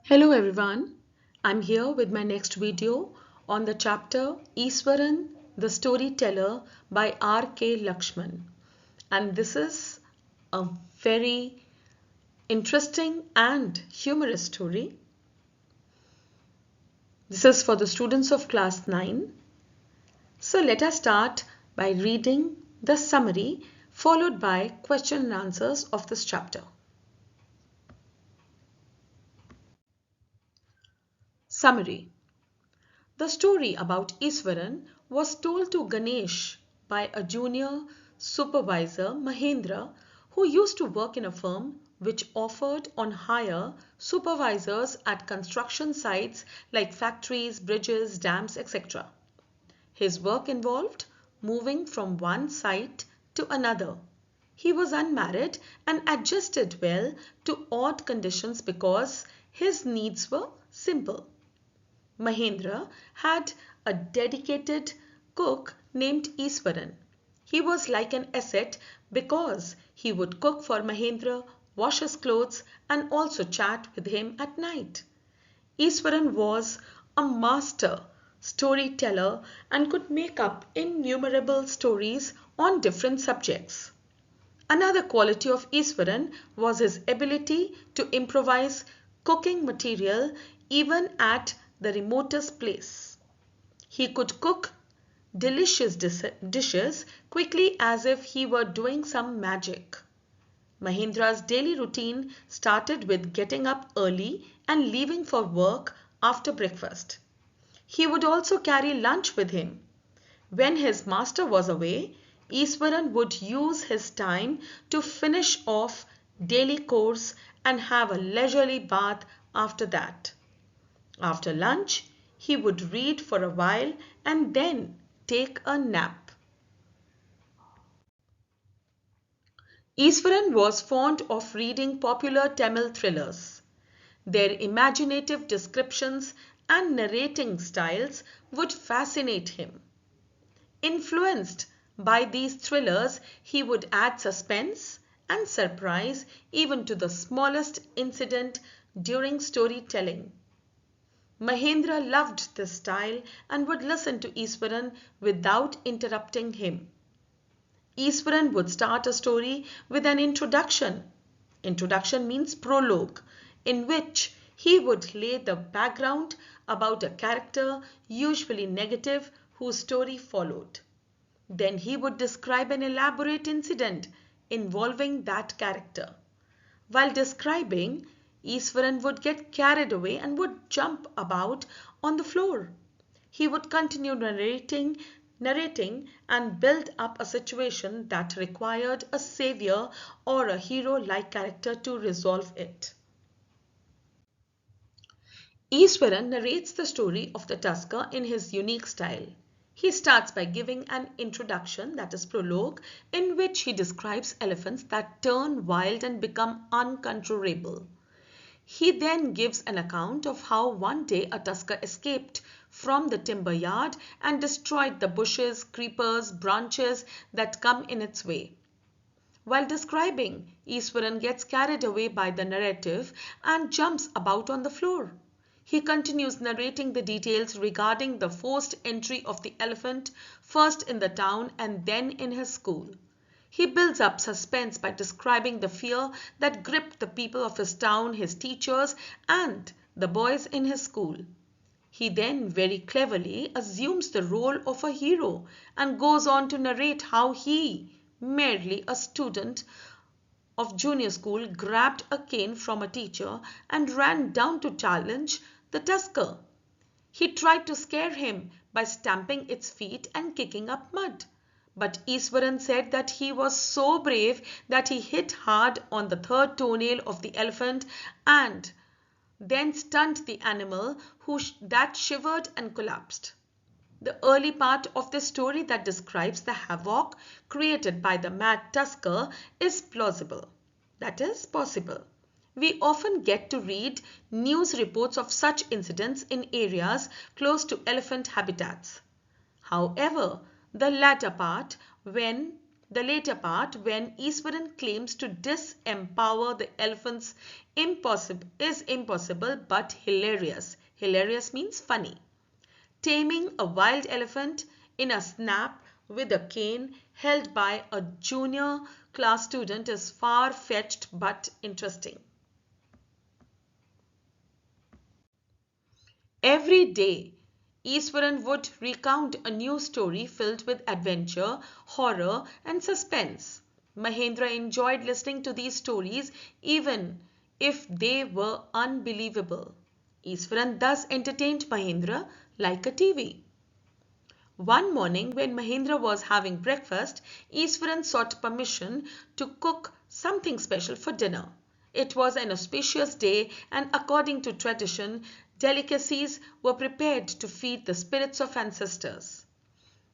Hello everyone, I'm here with my next video on the chapter Iswaran, the Storyteller by R.K. Laxman. And this is a very interesting and humorous story. This is for the students of class 9. So let us start by reading the summary followed by question and answers of this chapter. Summary. The story about Iswaran was told to Ganesh by a junior supervisor, Mahendra, who used to work in a firm which offered on hire supervisors at construction sites like factories, bridges, dams, etc. His work involved moving from one site to another. He was unmarried and adjusted well to odd conditions because his needs were simple. Mahendra had a dedicated cook named Iswaran. He was like an asset because he would cook for Mahendra, wash his clothes, and also chat with him at night. Iswaran was a master storyteller and could make up innumerable stories on different subjects. Another quality of Iswaran was his ability to improvise cooking material even at the remotest place. He could cook delicious dishes quickly as if he were doing some magic. Mahendra's daily routine started with getting up early and leaving for work after breakfast. He would also carry lunch with him. When his master was away, Iswaran would use his time to finish off daily chores and have a leisurely bath after that. After lunch, he would read for a while and then take a nap. Iswaran was fond of reading popular Tamil thrillers. Their imaginative descriptions and narrating styles would fascinate him. Influenced by these thrillers, he would add suspense and surprise even to the smallest incident during storytelling. Mahendra loved this style and would listen to Iswaran without interrupting him. Iswaran would start a story with an introduction. Introduction means prologue, in which he would lay the background about a character, usually negative, whose story followed. Then he would describe an elaborate incident involving that character. While describing, Iswaran would get carried away and would jump about on the floor. He would continue narrating and build up a situation that required a savior or a hero-like character to resolve it. Iswaran narrates the story of the Tusker in his unique style. He starts by giving an introduction, that is prologue, in which he describes elephants that turn wild and become uncontrollable. He then gives an account of how one day a tusker escaped from the timber yard and destroyed the bushes, creepers, branches that come in its way. While describing, Iswaran gets carried away by the narrative and jumps about on the floor. He continues narrating the details regarding the forced entry of the elephant, first in the town and then in his school. He builds up suspense by describing the fear that gripped the people of his town, his teachers, and the boys in his school. He then very cleverly assumes the role of a hero and goes on to narrate how he, merely a student of junior school, grabbed a cane from a teacher and ran down to challenge the tusker. He tried to scare him by stamping its feet and kicking up mud. But Iswaran said that he was so brave that he hit hard on the third toenail of the elephant and then stunned the animal that shivered and collapsed. The early part of the story that describes the havoc created by the mad tusker is plausible. That is possible. We often get to read news reports of such incidents in areas close to elephant habitats. However, the latter part, when The later part, when Iswaran claims to disempower the elephants, is impossible but hilarious. Hilarious means funny. Taming a wild elephant in a snap with a cane held by a junior class student is far-fetched but interesting. Every day, Iswaran would recount a new story filled with adventure, horror, and suspense. Mahendra enjoyed listening to these stories even if they were unbelievable. Iswaran thus entertained Mahendra like a TV. One morning, when Mahendra was having breakfast, Iswaran sought permission to cook something special for dinner. It was an auspicious day, and according to tradition, delicacies were prepared to feed the spirits of ancestors.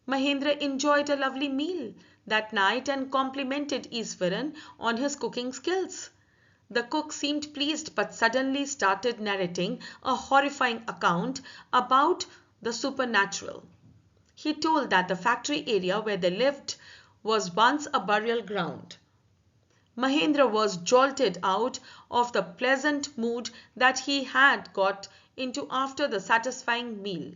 Mahendra enjoyed a lovely meal that night and complimented Iswaran on his cooking skills. The cook seemed pleased but suddenly started narrating a horrifying account about the supernatural. He told that the factory area where they lived was once a burial ground. Mahendra was jolted out of the pleasant mood that he had got into after the satisfying meal.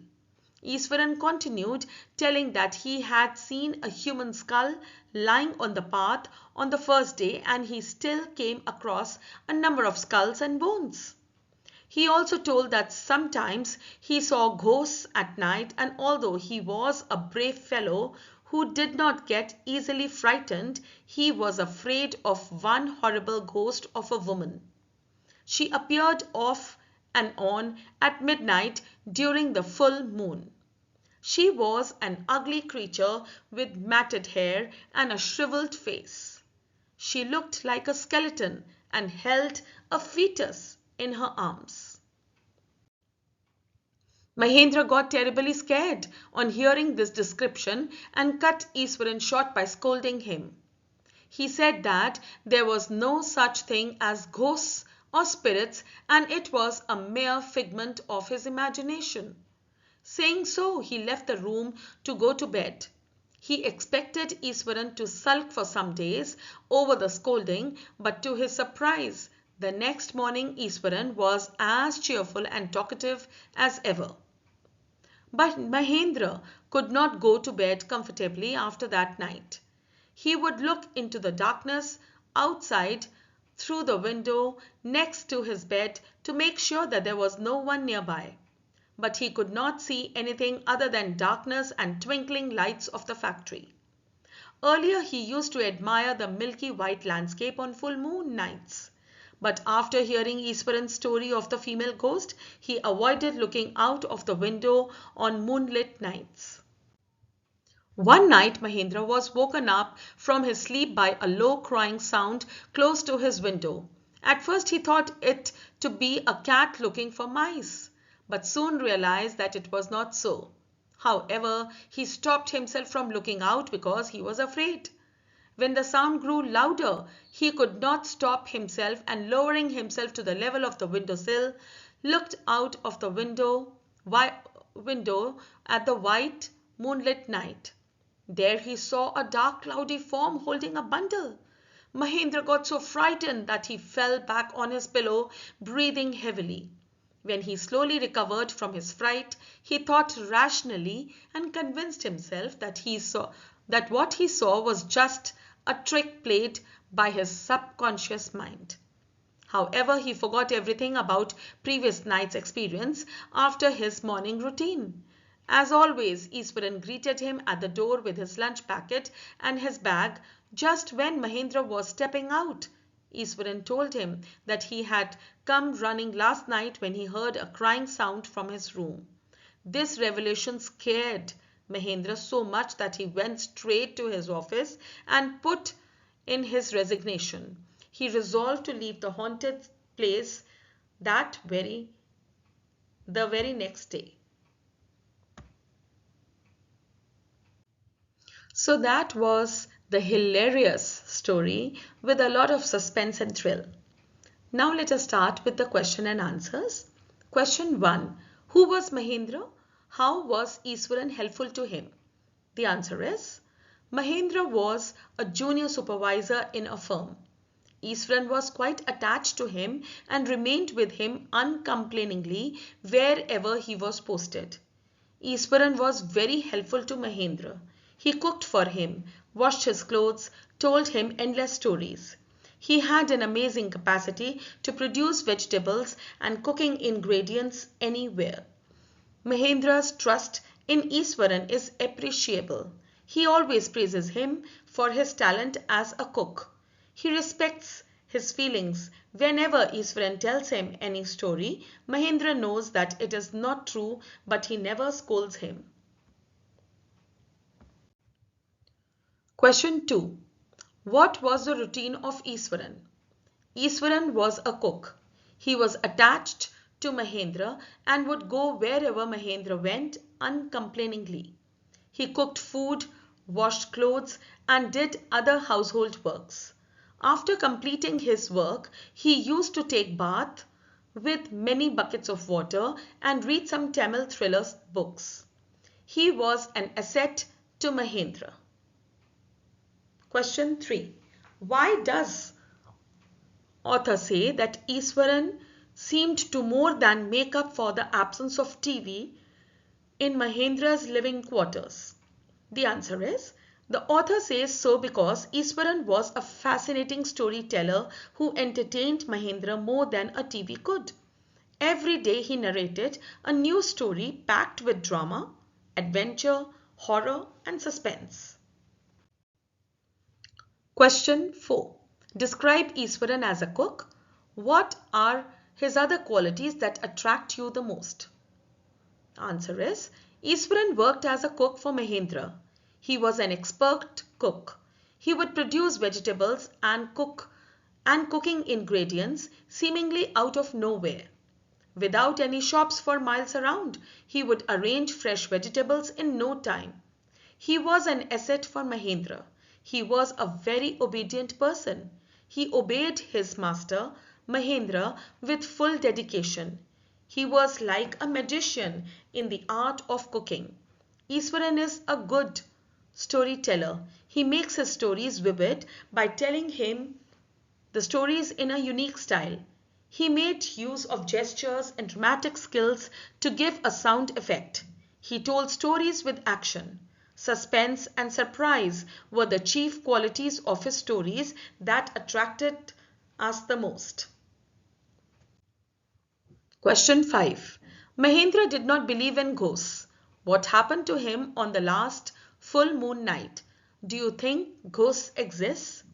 Iswaran continued, telling that he had seen a human skull lying on the path on the first day and he still came across a number of skulls and bones. He also told that sometimes he saw ghosts at night, and although he was a brave fellow who did not get easily frightened, he was afraid of one horrible ghost of a woman. She appeared off and on at midnight during the full moon. She was an ugly creature with matted hair and a shriveled face. She looked like a skeleton and held a fetus in her arms. Mahendra got terribly scared on hearing this description and cut Iswaran short by scolding him. He said that there was no such thing as ghosts or spirits and it was a mere figment of his imagination. Saying so, he left the room to go to bed. He expected Iswaran to sulk for some days over the scolding, but to his surprise, the next morning Iswaran was as cheerful and talkative as ever. But Mahendra could not go to bed comfortably after that night. He would look into the darkness outside through the window next to his bed to make sure that there was no one nearby. But he could not see anything other than darkness and twinkling lights of the factory. Earlier he used to admire the milky white landscape on full moon nights. But after hearing Iswaran's story of the female ghost, he avoided looking out of the window on moonlit nights. One night Mahendra was woken up from his sleep by a low crying sound close to his window. At first he thought it to be a cat looking for mice, but soon realized that it was not so. However, he stopped himself from looking out because he was afraid. When the sound grew louder, he could not stop himself and lowering himself to the level of the windowsill, looked out of the window at the white moonlit night. There he saw a dark cloudy form holding a bundle. Mahendra got so frightened that he fell back on his pillow, breathing heavily. When he slowly recovered from his fright, he thought rationally and convinced himself that what he saw was just a trick played by his subconscious mind. However, he forgot everything about previous night's experience after his morning routine. As always, Iswaran greeted him at the door with his lunch packet and his bag just when Mahendra was stepping out. Iswaran told him that he had come running last night when he heard a crying sound from his room. This revelation scared Mahendra so much that he went straight to his office and put in his resignation. He resolved to leave the haunted place the very next day. So that was the hilarious story with a lot of suspense and thrill. Now let us start with the question and answers. Question 1. Who was Mahendra? How was Iswaran helpful to him? The answer is, Mahendra was a junior supervisor in a firm. Iswaran was quite attached to him and remained with him uncomplainingly wherever he was posted. Iswaran was very helpful to Mahendra. He cooked for him, washed his clothes, told him endless stories. He had an amazing capacity to produce vegetables and cooking ingredients anywhere. Mahendra's trust in Iswaran is appreciable. He always praises him for his talent as a cook. He respects his feelings. Whenever Iswaran tells him any story, Mahendra knows that it is not true, but he never scolds him. Question 2. What was the routine of Iswaran? Iswaran was a cook. He was attached to Mahendra and would go wherever Mahendra went uncomplainingly. He cooked food, washed clothes, and did other household works. After completing his work, he used to take bath with many buckets of water and read some Tamil thriller books. He was an asset to Mahendra. Question 3. Why does author say that Iswaran seemed to more than make up for the absence of TV in Mahendra's living quarters? The answer is, the author says so because Iswaran was a fascinating storyteller who entertained Mahendra more than a TV could. Every day he narrated a new story packed with drama, adventure, horror, and suspense. Question 4. Describe Iswaran as a cook. What are his other qualities that attract you the most? Answer is, Iswaran worked as a cook for Mahendra. He was an expert cook. He would produce vegetables and cooking ingredients seemingly out of nowhere. Without any shops for miles around, he would arrange fresh vegetables in no time. He was an asset for Mahendra. He was a very obedient person. He obeyed his master, Mahendra, with full dedication. He was like a magician in the art of cooking. Iswaran is a good storyteller. He makes his stories vivid by telling him the stories in a unique style. He made use of gestures and dramatic skills to give a sound effect. He told stories with action. Suspense and surprise were the chief qualities of his stories that attracted us the most. Question 5. Mahendra did not believe in ghosts. What happened to him on the last full moon night? Do you think ghosts exist?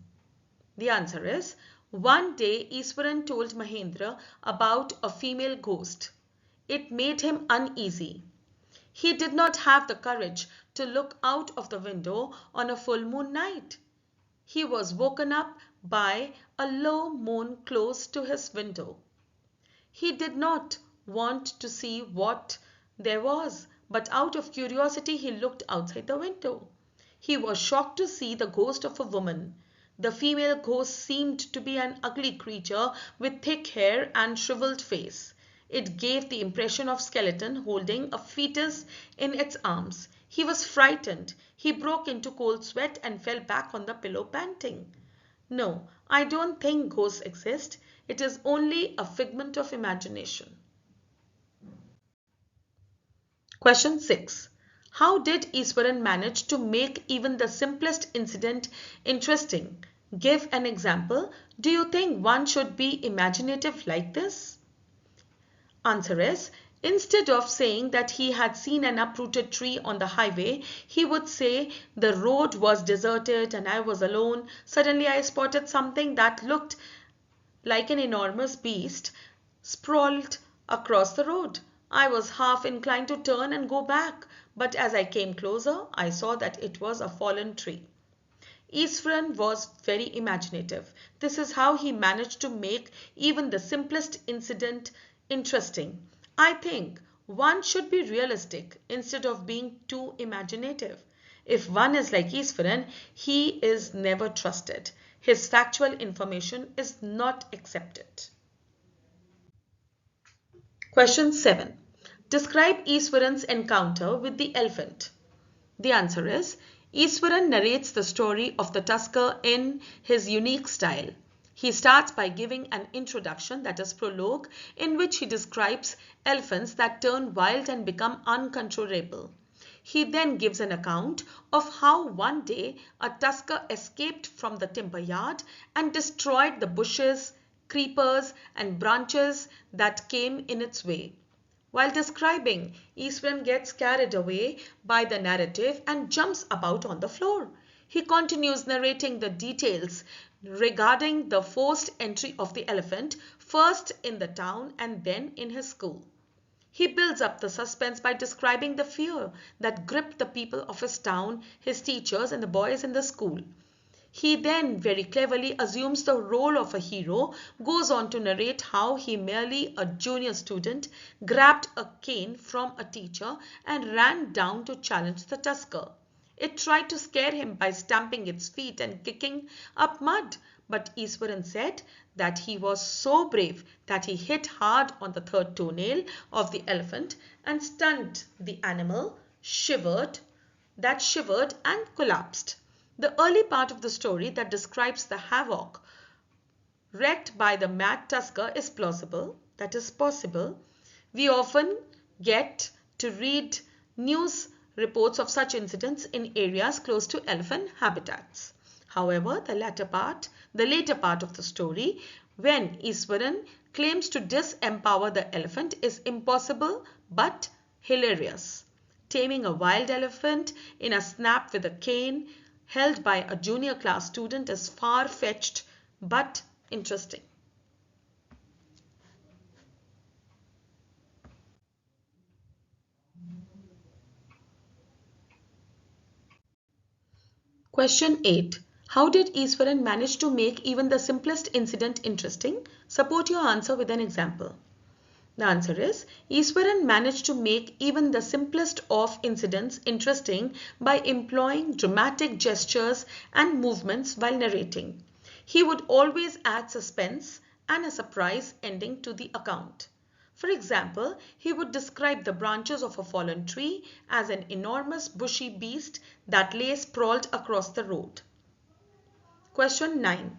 The answer is, one day Iswaran told Mahendra about a female ghost. It made him uneasy. He did not have the courage to look out of the window on a full moon night. He was woken up by a low moan close to his window. He did not want to see what there was, but out of curiosity he looked outside the window. He was shocked to see the ghost of a woman. The female ghost seemed to be an ugly creature with thick hair and shriveled face. It gave the impression of a skeleton holding a fetus in its arms. He was frightened. He broke into cold sweat and fell back on the pillow panting. No, I don't think ghosts exist. It is only a figment of imagination. Question 6. How did Iswaran manage to make even the simplest incident interesting? Give an example. Do you think one should be imaginative like this? Answer is, instead of saying that he had seen an uprooted tree on the highway, he would say the road was deserted and I was alone. Suddenly I spotted something that looked like an enormous beast sprawled across the road. I was half inclined to turn and go back, but as I came closer, I saw that it was a fallen tree. Iswaran was very imaginative. This is how he managed to make even the simplest incident interesting. I think one should be realistic instead of being too imaginative. If one is like Iswaran, he is never trusted. His factual information is not accepted. Question 7. Describe Iswaran's encounter with the elephant. The answer is, Iswaran narrates the story of the tusker in his unique style. He starts by giving an introduction, that is prologue, in which he describes elephants that turn wild and become uncontrollable. He then gives an account of how one day a tusker escaped from the timber yard and destroyed the bushes, creepers, and branches that came in its way. While describing, Iswaran gets carried away by the narrative and jumps about on the floor. He continues narrating the details regarding the forced entry of the elephant, first in the town and then in his school. He builds up the suspense by describing the fear that gripped the people of his town, his teachers, and the boys in the school. He then very cleverly assumes the role of a hero, goes on to narrate how he, merely a junior student, grabbed a cane from a teacher and ran down to challenge the tusker. It tried to scare him by stamping its feet and kicking up mud, but Iswaran said that he was so brave that he hit hard on the third toenail of the elephant and stunned the animal, shivered and collapsed. The early part of the story that describes the havoc wreaked by the mad tusker is plausible, that is possible. We often get to read news reports of such incidents in areas close to elephant habitats. However, the later part of the story, when Iswaran claims to disempower the elephant, is impossible but hilarious. Taming a wild elephant in a snap with a cane held by a junior class student is far-fetched but interesting. Question 8. How did Iswaran manage to make even the simplest incident interesting? Support your answer with an example. The answer is, Iswaran managed to make even the simplest of incidents interesting by employing dramatic gestures and movements while narrating. He would always add suspense and a surprise ending to the account. For example, he would describe the branches of a fallen tree as an enormous bushy beast that lay sprawled across the road. Question 9.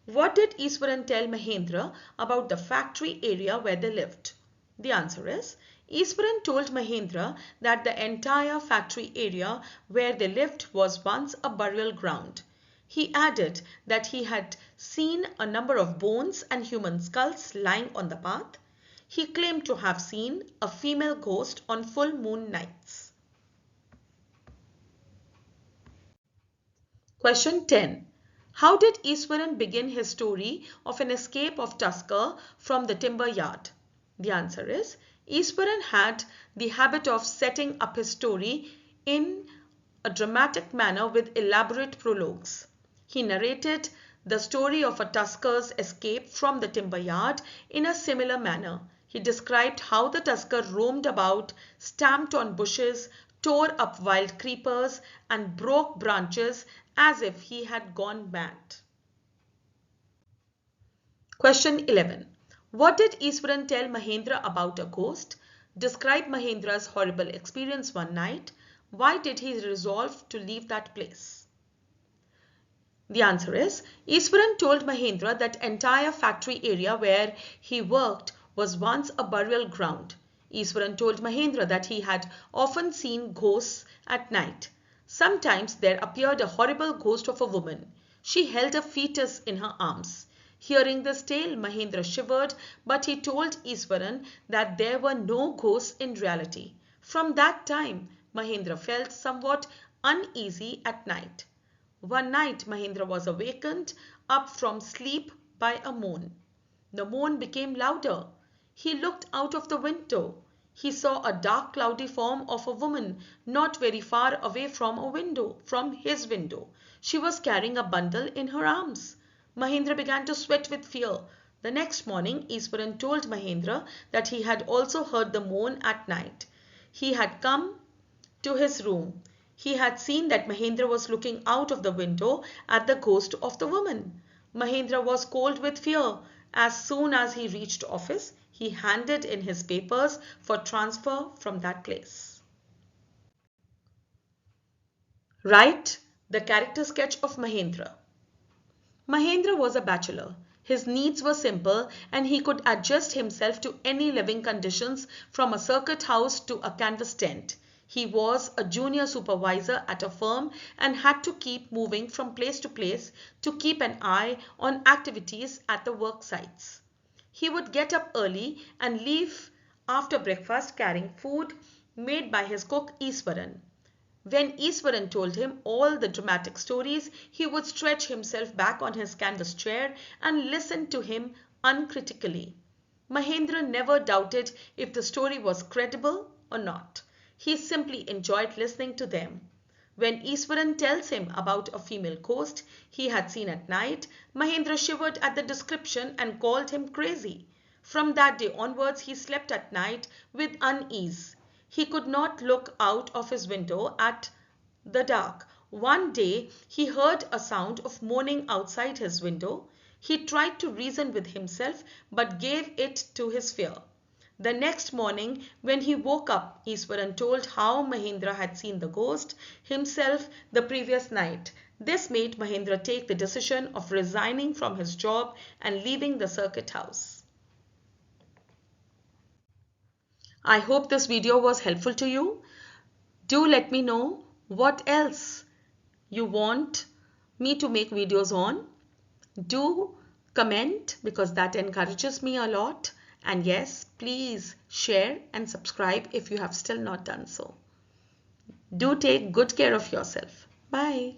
What did Iswaran tell Mahendra about the factory area where they lived? The answer is, Iswaran told Mahendra that the entire factory area where they lived was once a burial ground. He added that he had seen a number of bones and human skulls lying on the path. He claimed to have seen a female ghost on full moon nights. Question 10. How did Iswaran begin his story of an escape of tusker from the timber yard? The answer is, Iswaran had the habit of setting up his story in a dramatic manner with elaborate prologues. He narrated the story of a tusker's escape from the timber yard in a similar manner. He described how the tusker roamed about, stamped on bushes, tore up wild creepers, and broke branches as if he had gone mad. Question 11. What did Iswaran tell Mahendra about a ghost? Describe Mahendra's horrible experience one night. Why did he resolve to leave that place? The answer is, Iswaran told Mahendra that entire factory area where he worked was once a burial ground. Iswaran told Mahendra that he had often seen ghosts at night. Sometimes there appeared a horrible ghost of a woman. She held a fetus in her arms. Hearing this tale, Mahendra shivered, but he told Iswaran that there were no ghosts in reality. From that time, Mahendra felt somewhat uneasy at night. One night, Mahendra was awakened up from sleep by a moan. The moan became louder. He looked out of the window. He saw a dark, cloudy form of a woman not very far away from his window. She was carrying a bundle in her arms. Mahendra began to sweat with fear. The next morning, Iswaran told Mahendra that he had also heard the moan at night. He had come to his room. He had seen that Mahendra was looking out of the window at the ghost of the woman. Mahendra was cold with fear. As soon as he reached office, he handed in his papers for transfer from that place. Write the character sketch of Mahendra. Mahendra was a bachelor. His needs were simple and he could adjust himself to any living conditions from a circuit house to a canvas tent. He was a junior supervisor at a firm and had to keep moving from place to place to keep an eye on activities at the work sites. He would get up early and leave after breakfast carrying food made by his cook Iswaran. When Iswaran told him all the dramatic stories, he would stretch himself back on his canvas chair and listen to him uncritically. Mahendra never doubted if the story was credible or not. He simply enjoyed listening to them. When Iswaran tells him about a female ghost he had seen at night, Mahendra shivered at the description and called him crazy. From that day onwards, he slept at night with unease. He could not look out of his window at the dark. One day he heard a sound of moaning outside his window. He tried to reason with himself but gave it to his fear. The next morning when he woke up, Iswaran told how Mahendra had seen the ghost himself the previous night. This made Mahendra take the decision of resigning from his job and leaving the circuit house. I hope this video was helpful to you. Do let me know what else you want me to make videos on. Do comment because that encourages me a lot. And yes, please share and subscribe if you have still not done so. Do take good care of yourself. Bye.